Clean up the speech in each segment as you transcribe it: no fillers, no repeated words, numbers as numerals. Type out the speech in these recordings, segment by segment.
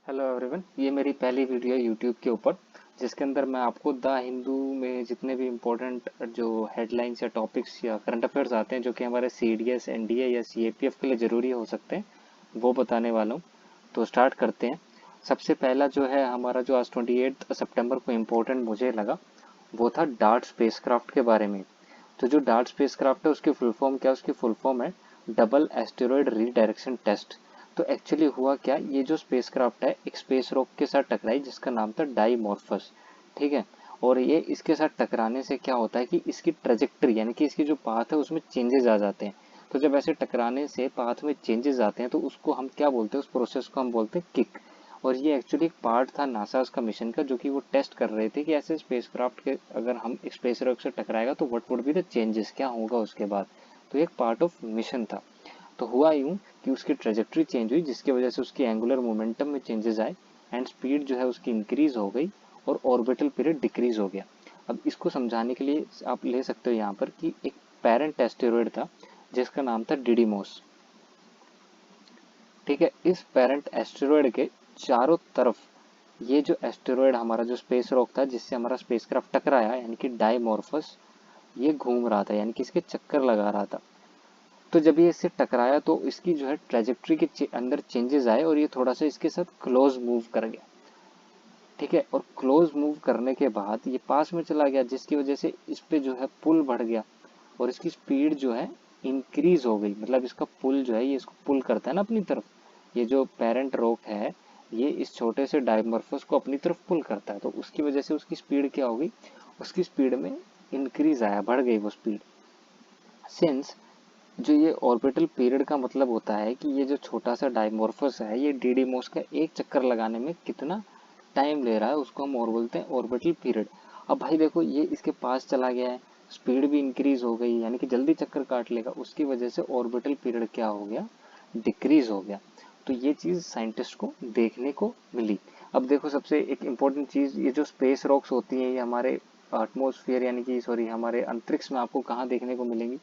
Hello everyone, ये मेरी पहली वीडियो है यूट्यूब के ऊपर जिसके अंदर मैं आपको द हिंदू में जितने भी इम्पोर्टेंट जो हेडलाइंस या टॉपिक्स या करंट अफेयर्स आते हैं जो कि हमारे सीडीएस एनडीए या सीएपीएफ के लिए ज़रूरी हो सकते हैं वो बताने वाला हूँ। तो स्टार्ट करते हैं। सबसे पहला जो है हमारा जो आज 28 सितंबर को इम्पोर्टेंट मुझे लगा वो था डार्ट स्पेसक्राफ्ट के बारे में। तो जो डार्ट स्पेसक्राफ्ट है उसकी फुल फॉर्म क्या है? उसकी फुल फॉर्म है डबल एस्टेरॉयड रीडायरेक्शन टेस्ट। तो एक्चुअली हुआ क्या, ये जो स्पेसक्राफ्ट है एक स्पेस रॉक के साथ टकराई जिसका नाम था डाईमॉर्फस। ठीक है। और ये इसके साथ टकराने से क्या होता है कि इसकी ट्रेजेक्ट्री यानी कि इसकी जो पाथ है उसमें चेंजेस आ जाते हैं। तो जब ऐसे टकराने से पाथ में चेंजेस आते हैं तो उसको हम क्या बोलते हैं, उस प्रोसेस को हम बोलते हैं किक। और ये एक्चुअली एक पार्ट था नासा का मिशन का, जो कि वो टेस्ट कर रहे थे कि ऐसे स्पेसक्राफ्ट के अगर हम स्पेस रॉक से टकराएगा तो what would be the changes, क्या होगा उसके बाद। तो एक पार्ट ऑफ मिशन था। तो हुआ यूं कि उसकी ट्रेजेक्ट्री चेंज हुई जिसकी वजह से उसकी एंगुलर मोमेंटम में चेंजेस आए एंड स्पीड जो है उसकी इंक्रीज हो गई और ऑर्बिटल पीरियड डिक्रीज हो गया। अब इसको समझाने के लिए आप ले सकते हो यहाँ पर कि एक पेरेंट एस्टेरॉयड था जिसका नाम था डिडीमोस। ठीक है। इस पेरेंट एस्टेरॉयड के चारों तरफ ये जो एस्टेरॉयड हमारा जो स्पेस रॉक था जिससे हमारा स्पेसक्राफ्ट टकराया यानी कि डाईमॉर्फस, ये घूम रहा था यानी कि इसके चक्कर लगा रहा था। तो जब ये इससे टकराया तो इसकी जो है ट्रेजेक्ट्री के अंदर चेंजेस आए और ये थोड़ा सा इसके साथ क्लोज मूव कर गया। ठीक है। और क्लोज मूव करने के बाद ये पास में चला गया जिसकी वजह से इस पे जो है पुल बढ़ गया और इसकी स्पीड जो है इंक्रीज हो गई। मतलब इसका पुल जो है ये इसको पुल करता है ना अपनी तरफ। ये जो पेरेंट रॉक है ये इस छोटे से डायमॉर्फस को अपनी तरफ पुल करता है, तो उसकी वजह से उसकी स्पीड क्या हो गई, उसकी स्पीड में इंक्रीज आया, बढ़ गई वो स्पीड। सिंस जो ये ऑर्बिटल पीरियड का मतलब होता है कि ये जो छोटा सा डायमॉर्फस है ये डीडीमोस का एक चक्कर लगाने में कितना टाइम ले रहा है उसको हम और बोलते हैं ऑर्बिटल पीरियड। अब भाई देखो ये इसके पास चला गया है, स्पीड भी इंक्रीज हो गई यानी कि जल्दी चक्कर काट लेगा, उसकी वजह से ऑर्बिटल पीरियड क्या हो गया, डिक्रीज हो गया। तो ये चीज साइंटिस्ट को देखने को मिली। अब देखो सबसे एक इम्पोर्टेंट चीज, ये जो स्पेस रॉक्स होती हैं ये हमारे एटमोसफियर यानी कि सॉरी हमारे अंतरिक्ष में आपको कहाँ देखने को मिलेंगी,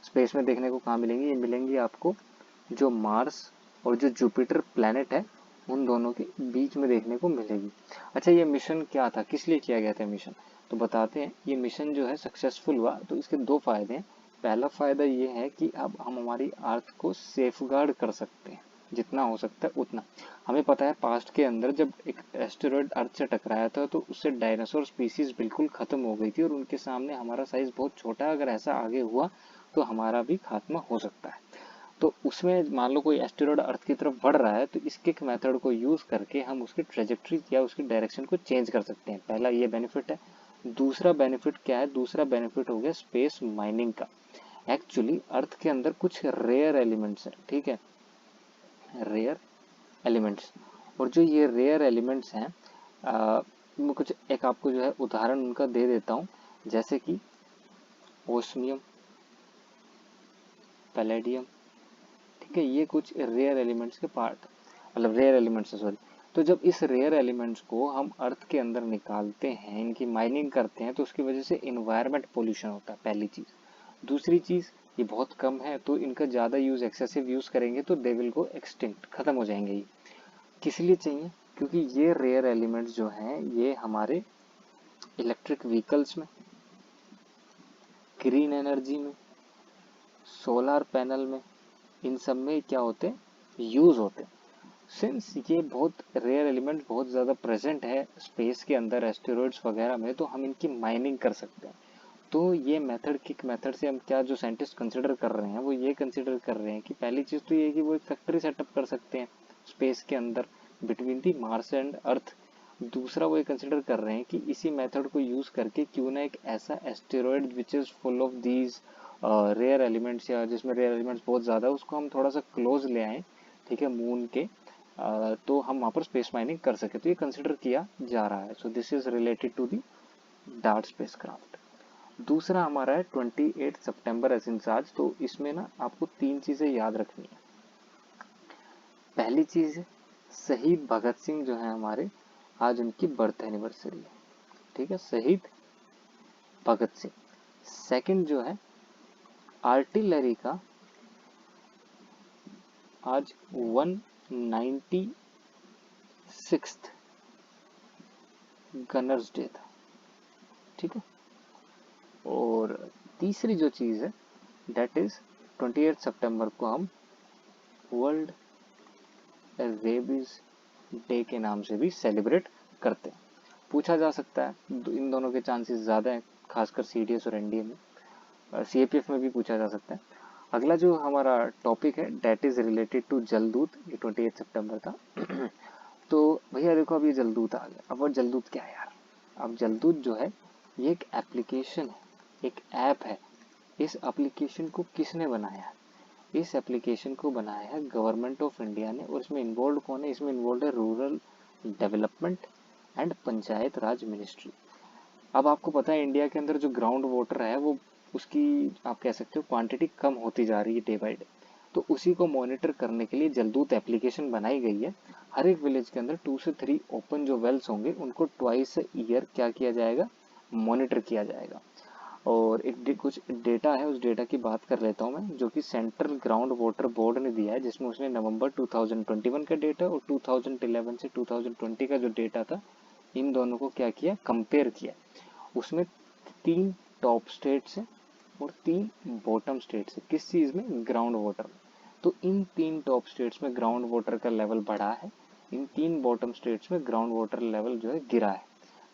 स्पेस में देखने को कहाँ मिलेंगी, ये मिलेंगी आपको जो मार्स और जो जुपिटर प्लैनेट है उन दोनों के बीच में देखने को मिलेगी। अच्छा ये मिशन क्या था, किस लिए किया गया था मिशन, तो बताते हैं। ये मिशन जो है सक्सेसफुल हुआ तो इसके दो फायदे हैं। पहला फायदा ये है कि अब हम हमारी अर्थ को सेफगार्ड कर सकते हैं जितना हो सकता है उतना। हमें पता है पास्ट के अंदर जब एक एस्टेरॉयड अर्थ से टकराया था तो उससे डायनासोर स्पीसीज बिल्कुल खत्म हो गई थी और उनके सामने हमारा साइज बहुत छोटा है, अगर ऐसा आगे हुआ तो हमारा भी खात्मा हो सकता है। तो उसमें मान लो कोई एस्टेरॉयड अर्थ की तरफ बढ़ रहा है तो इस किक मेथड को यूज करके हम उसकी ट्रेजेक्ट्री या उसकी डायरेक्शन को चेंज कर सकते हैं। पहला ये बेनिफिट है। दूसरा बेनिफिट क्या है, दूसरा बेनिफिट हो गया स्पेस माइनिंग का। एक्चुअली अर्थ के अंदर कुछ रेयर एलिमेंट्स हैं, ठीक है, रेयर एलिमेंट्स। और जो ये रेयर एलिमेंट्स हैं मैं कुछ एक आपको जो है उदाहरण उनका दे देता हूँ, जैसे कि ओस्मियम, पैलेडियम। ठीक है, ये कुछ रेयर एलिमेंट्स के पार्ट, मतलब रेयर एलिमेंट्स है सॉरी। तो जब इस रेयर एलिमेंट्स को हम अर्थ के अंदर निकालते हैं, इनकी माइनिंग करते हैं, तो उसकी वजह से इन्वायरमेंट पोल्यूशन होता है, पहली चीज। दूसरी चीज, ये बहुत कम है तो इनका ज्यादा यूज, एक्सेसिव यूज करेंगे तो दे विल गो एक्सटिंक्ट, खत्म हो जाएंगे ये। किस लिए चाहिए, क्योंकि ये रेयर एलिमेंट्स जो हैं ये हमारे इलेक्ट्रिक व्हीकल्स में, ग्रीन एनर्जी में, सोलर पैनल में, इन सब में क्या होते हैं, यूज होते हैं। सिंस ये बहुत रेयर एलिमेंट बहुत ज़्यादा प्रेजेंट है स्पेस के अंदर एस्टेरॉइड्स वगैरह में, तो हम इनकी माइनिंग कर सकते हैं। तो ये मेथड, किक मेथड से हम क्या जो साइंटिस्ट कंसिडर कर रहे हैं वो ये कंसिडर कर रहे हैं कि पहली चीज़ तो ये है कि वो एक फैक्ट्री सेटअप कर सकते हैं स्पेस के अंदर between the Mars and earth. दूसरा वो ये कंसिडर कर रहे हैं कि इसी मेथड को यूज़ करके क्यों ना एक ऐसा asteroid which is full of these rare elements या जिसमें रेयर एलिमेंट्स बहुत ज़्यादा है उसको हम थोड़ा सा क्लोज ले आएँ, ठीक है, मून के, तो हम वहाँ पर स्पेस माइनिंग कर सके। तो ये कंसिडर किया जा रहा है। So this is related to the DART spacecraft. दूसरा हमारा है 28 सितंबर एसिंसाज। तो इसमें ना आपको तीन चीजें याद रखनी है। पहली चीज है शहीद भगत सिंह जो है हमारे, आज उनकी बर्थ एनिवर्सरी है। ठीक है, शहीद भगत सिंह। सेकंड जो है आर्टिलरी का आज 197 6th गनर्स डे था, ठीक है। और तीसरी जो चीज़ है डेट इज 28 सितंबर को हम वर्ल्ड रेबीज डे के नाम से भी सेलिब्रेट करते हैं। पूछा जा सकता है, इन दोनों के चांसेस ज़्यादा हैं, खासकर सीडीएस और एनडीए में, सीएपीएफ में भी पूछा जा सकता है। अगला जो हमारा टॉपिक है डेट इज रिलेटेड टू जलदूत, ये 28 सितंबर था। तो भैया देखो, अब ये जलदूत आ गया। अब वो जलदूत क्या है यार? अब जलदूत जो है ये एक एप्लीकेशन है, एक ऐप है। इस एप्लीकेशन को किसने बनाया है? इस एप्लीकेशन को बनाया है गवर्नमेंट ऑफ इंडिया ने। और इसमें इन्वॉल्व कौन है? इसमें इन्वॉल्व है rural development and panchayat Raj ministry. अब आपको पता है इंडिया के अंदर जो ग्राउंड वाटर है वो, उसकी आप कह सकते हो क्वांटिटी कम होती जा रही है डे बाय डे। तो उसी को मॉनिटर करने के लिए जलदूत एप्लीकेशन बनाई गई है। हर एक विलेज के अंदर 2 से 3 ओपन जो वेल्स होंगे उनको ट्वाइस ईयर क्या किया जाएगा? मॉनिटर किया जाएगा। और कुछ डेटा है, उस डेटा की बात कर लेता हूँ मैं, जो कि सेंट्रल ग्राउंड वाटर बोर्ड ने दिया है, जिसमें उसने नवंबर 2021 का डेटा और 2011 से 2020 का जो डेटा था, इन दोनों को क्या किया? कंपेयर किया। उसमें 3 टॉप स्टेट्स हैं और 3 बॉटम स्टेट्स हैं। किस चीज़ में? ग्राउंड वाटर में। तो इन 3 टॉप स्टेट्स में ग्राउंड वाटर का लेवल बढ़ा है, इन 3 बॉटम स्टेट्स में ग्राउंड वाटर लेवल जो है गिरा है।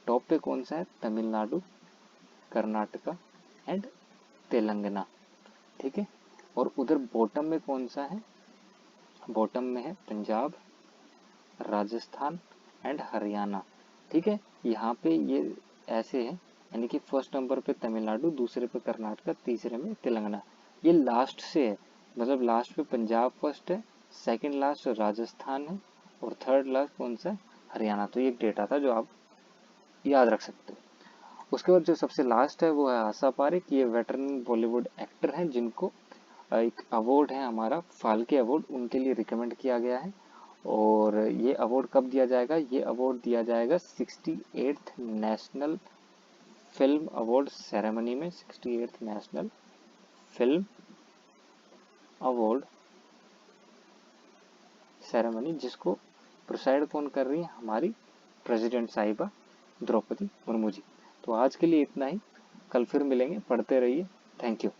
टॉप पे कौन सा है? तमिलनाडु, कर्नाटका एंड तेलंगाना, ठीक है। और उधर बॉटम में कौन सा है? बॉटम में है पंजाब, राजस्थान एंड हरियाणा, ठीक है। यहाँ पे ये ऐसे है, यानी कि फर्स्ट नंबर पे तमिलनाडु, दूसरे पे कर्नाटका, तीसरे में तेलंगाना। ये लास्ट से है, मतलब लास्ट पे पंजाब फर्स्ट है, सेकंड लास्ट राजस्थान है और थर्ड लास्ट कौन सा है? हरियाणा। तो ये एक डेटा था जो आप याद रख सकते हो। उसके बाद जो सबसे लास्ट है वो है आशा पारेख। ये वेटरन बॉलीवुड एक्टर हैं जिनको एक अवार्ड है हमारा फाल्के अवार्ड, उनके लिए रिकमेंड किया गया है। और ये अवार्ड कब दिया जाएगा? ये अवार्ड दिया जाएगा 68th national film award ceremony में। 68th national film award ceremony, जिसको प्रोसाइड कौन कर रही है? हमारी प्रेसिडेंट साहिबा द्रौपदी मुर्मू जी। तो आज के लिए इतना ही, कल फिर मिलेंगे, पढ़ते रहिए। Thank you.